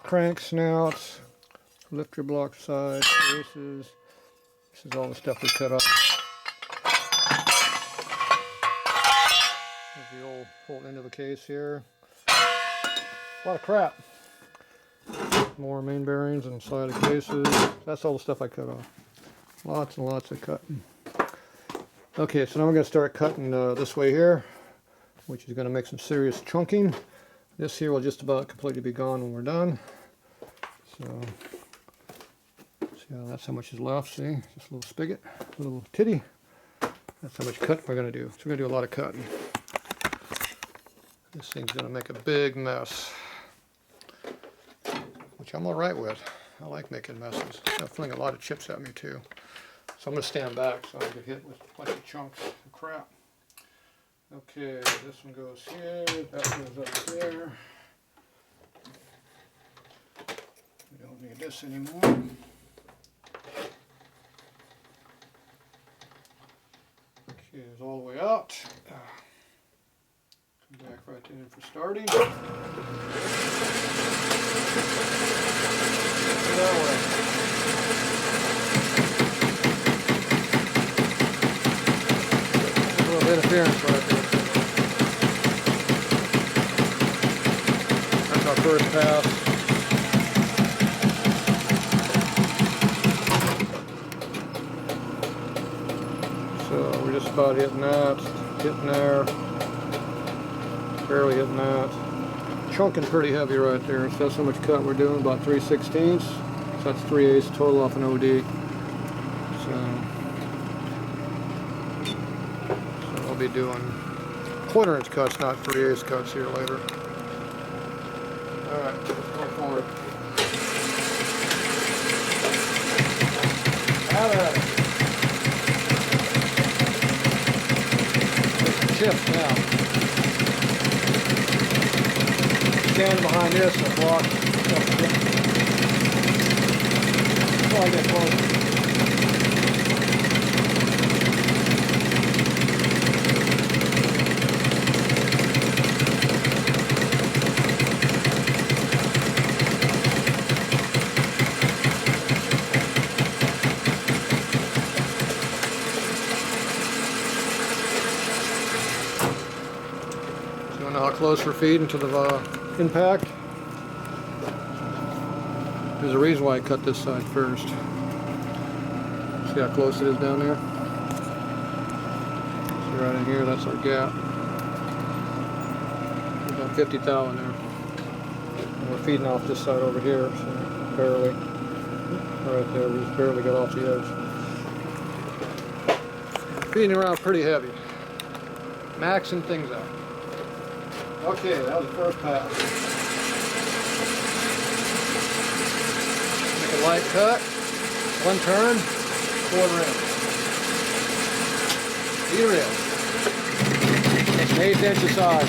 crank snouts, lifter block side, braces. This is all the stuff we cut off. There's the old whole end of the case here. A lot of crap. More main bearings inside of cases. That's all the stuff I cut off. Lots and lots of cutting. Okay, so now we're going to start cutting this way here, which is going to make some serious chunking. This here will just about completely be gone when we're done. So, see how that's how much is left. See, just a little spigot, a little titty. That's how much cut we're going to do. So we're going to do a lot of cutting. This thing's going to make a big mess, which I'm alright with. I like making messes. It'll fling a lot of chips at me too. So I'm going to stand back so I don't get hit with a bunch of chunks of crap. Okay, this one goes here, that goes up there. We don't need this anymore. Okay, it's all the way out. Come back right in for starting. That way. A little interference right there. That's our first pass. So we're just about hitting that, hitting there, barely hitting that. Chunking pretty heavy right there. So that's how much cut we're doing, about 3/16. So that's 3/8 total off an OD. So I'll be doing 1/4" cuts, not 3/8 cuts here later. Alright, let's go forward. Have at it. Chips now. Stand behind this and block. Oh, I get close. So you know how close we're feeding to the impact. There's a reason why I cut this side first. See how close it is down there? See right in here, that's our gap. About 50 thou in there. And we're feeding off this side over here, so barely. Right there, we just barely got off the edge. Feeding around pretty heavy. Maxing things out. Okay, that was the first pass. Make a light cut, 1 turn, 1/4 inch. Beater in. It's an 1/8 inch aside.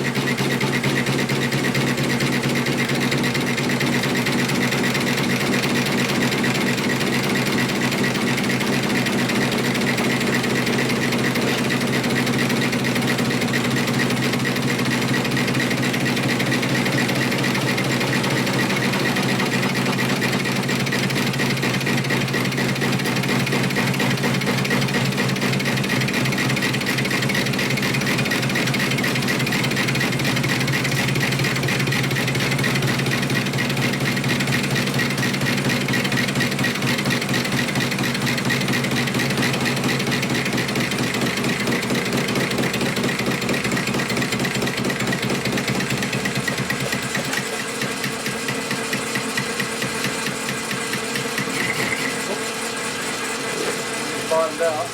Bottomed out.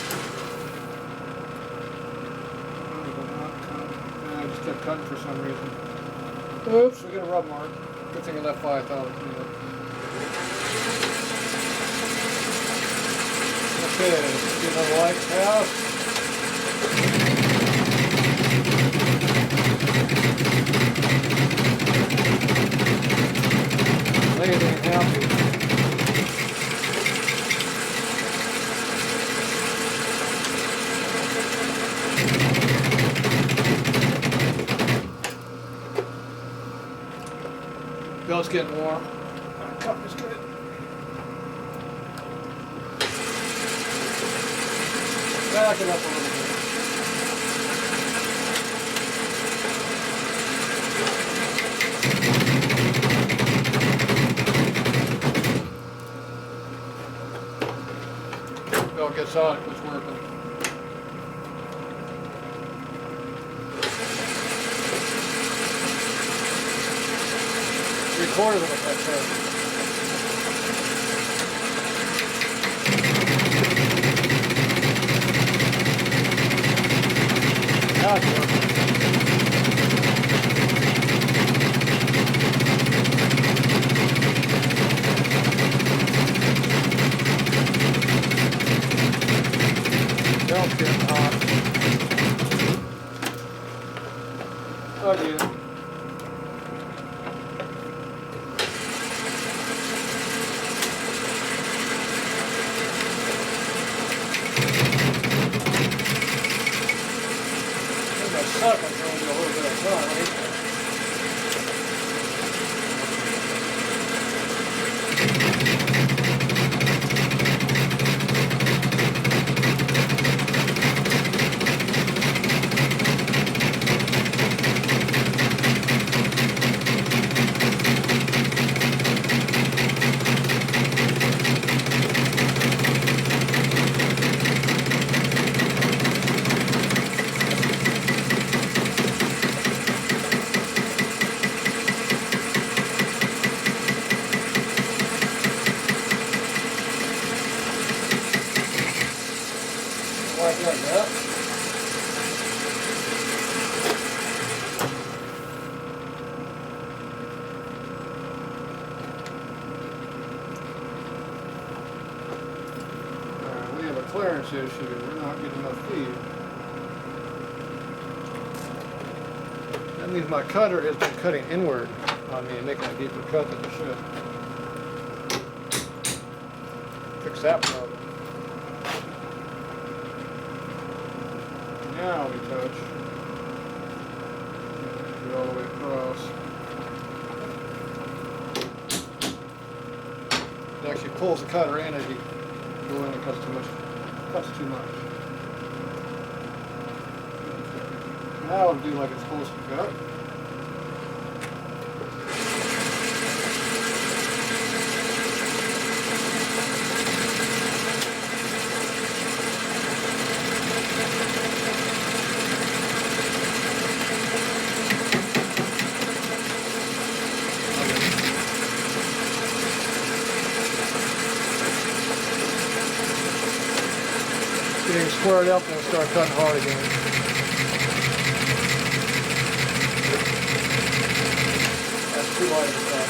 I just kept cutting for some reason. Oops, we got a rub mark. Good thing I left 5 thou. Okay, let's get another light pass. Lady ain't happy. Belt's getting warm. cut is good. Back it up a little bit. Belt gets on, it quits working. Three-quarters of a Tatro. Now it's working. Belt's getting hot. Again. Suck, I'm trying to do a little bit of fun, right? Like that. Alright, we have a clearance issue. We're not getting enough feed. That means my cutter has been cutting inward on me and making a deeper cut than it should. Fix that problem. Now we touch. Get all the way across. It actually pulls the cutter in as you go in and cuts too much. Cuts too much. Now it'll do like it's supposed to cut. Getting squared up and it'll start cutting hard again. That's too light of a cut.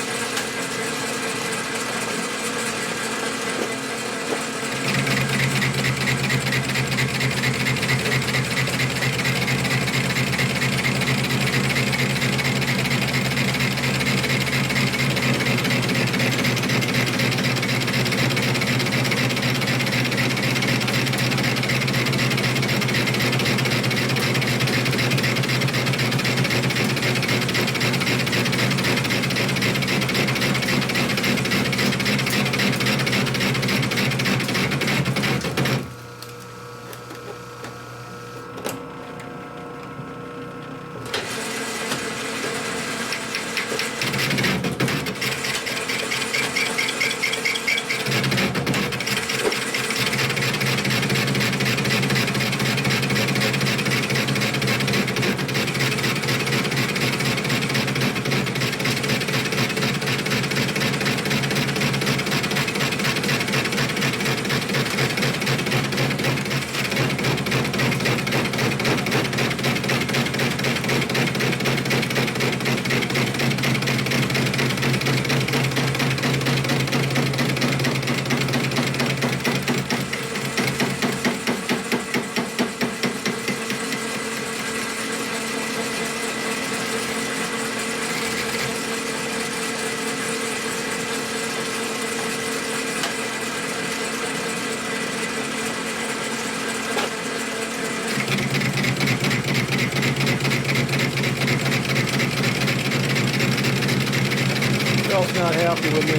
messing with me.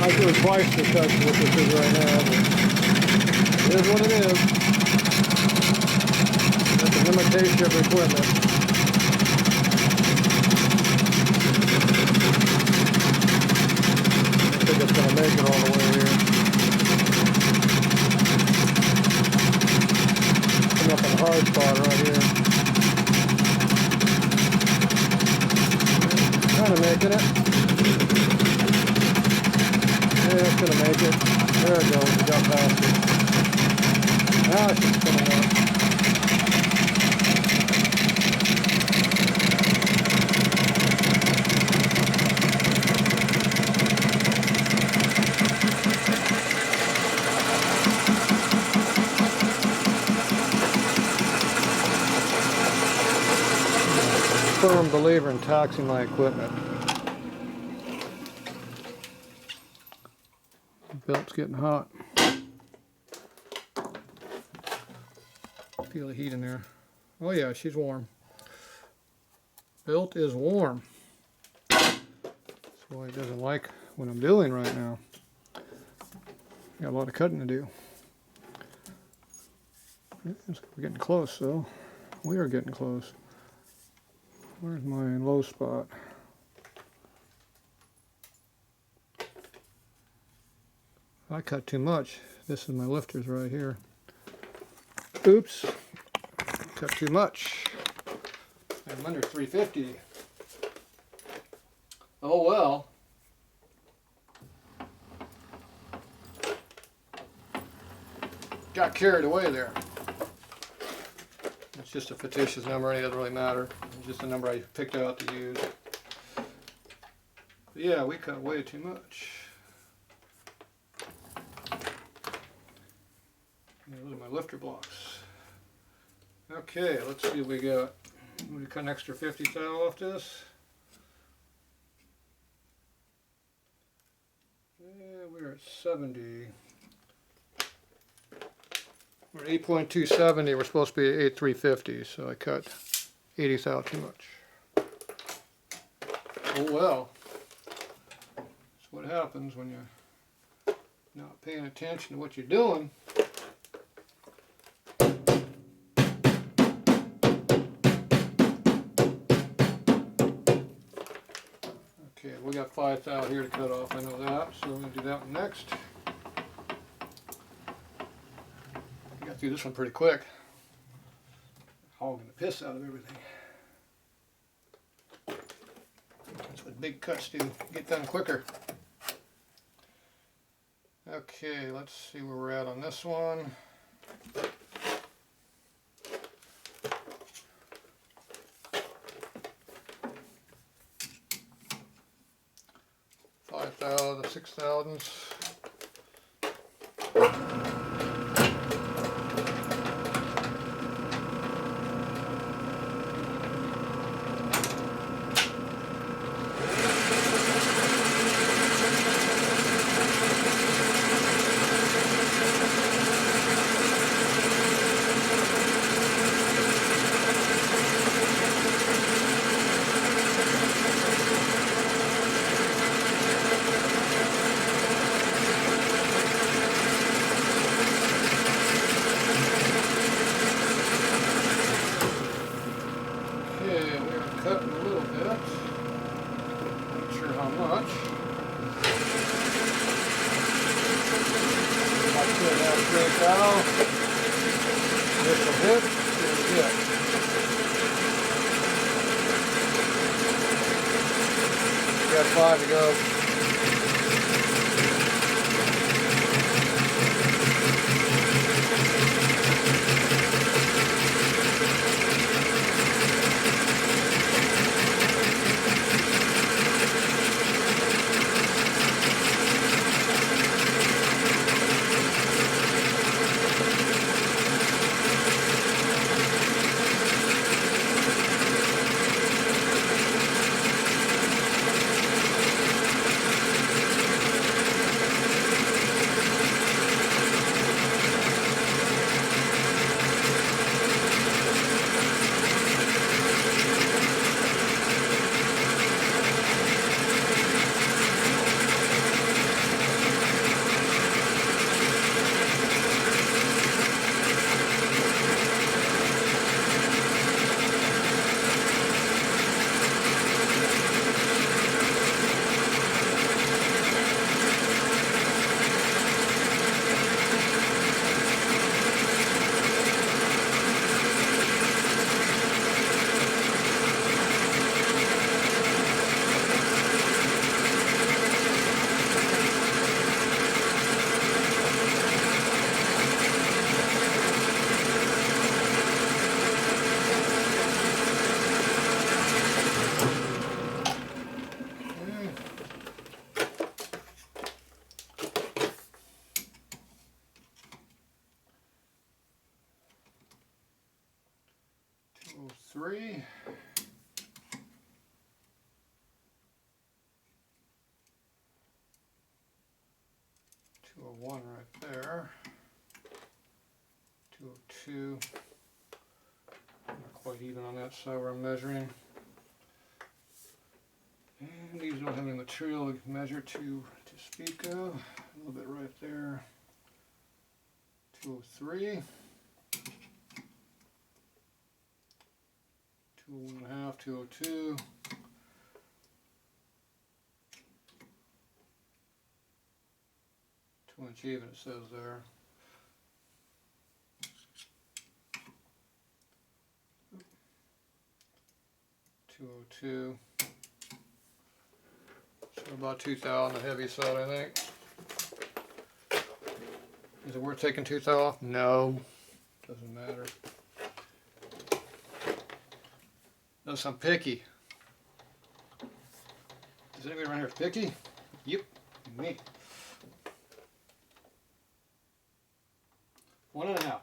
I do it twice to touch what this is right now, but it is what it is. That's a limitation of equipment. I think it's going to make it all the way here. Coming up on the hard spot right here. Kind of making it. Yeah, it's going to make it. There it goes. It got past it. Now it's just coming up. Firm believer in taxing my equipment. The belt's getting hot. Feel the heat in there. Oh yeah, she's warm. Belt is warm. That's why it doesn't like what I'm doing right now. Got a lot of cutting to do. We're getting close though. We are getting close. Where's my low spot? If I cut too much, this is my lifters right here. Oops, cut too much. I'm under 350. Oh well. Got carried away there. It's just a fictitious number, it doesn't really matter. It's just a number I picked out to use. But yeah, we cut way too much. Yeah, those are my lifter blocks. Okay, let's see what we got. We cut an extra 50 thou off this. Yeah, we're at 70. We're 8.270, we're supposed to be at 8.350, so I cut 80 thou too much. Oh well. That's what happens when you're not paying attention to what you're doing. Okay, we got 5 thou here to cut off, I know that, so we're going to do that one next. Got through this one pretty quick. Hogging the piss out of everything. That's what big cuts do, get done quicker. Okay, let's see where we're at on this one. $5 thou to 6 thousandths. Cutting a little bit. Not sure how much. I could have straight out. This will hit. It will hit. Got 5 to go. 203. 201 right there. 202. Not quite even on that side where I'm measuring. And these don't have any material to measure to speak of. A little bit right there. 203. 201.5, 202. 2-inch even it says there. .202. So about 2 thou on the heavy side, I think. Is it worth taking 2 thou off? No. Doesn't matter. Notice I'm picky. Is anybody around here picky? Yep, me. 1.5.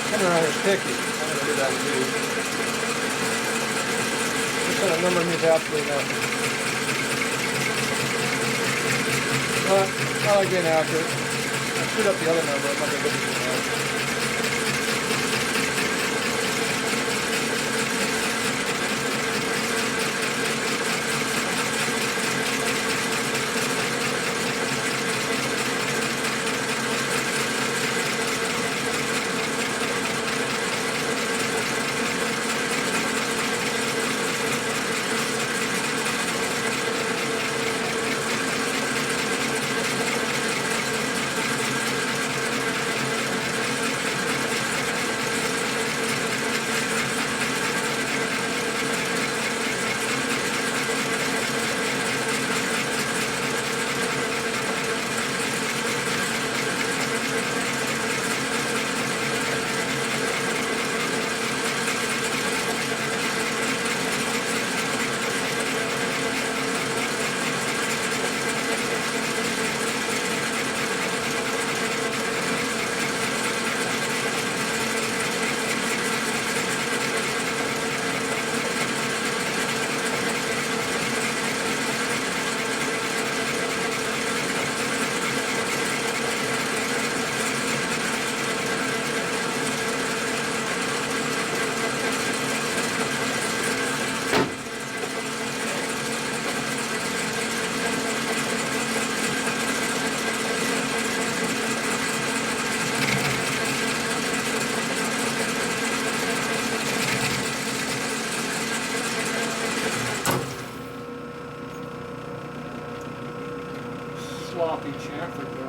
Coming around is picky. I'm going to do that too. This kind of number means absolutely nothing. But I like being accurate. I screwed up the other number. I'm not going to look at that. Sloppy chamfer.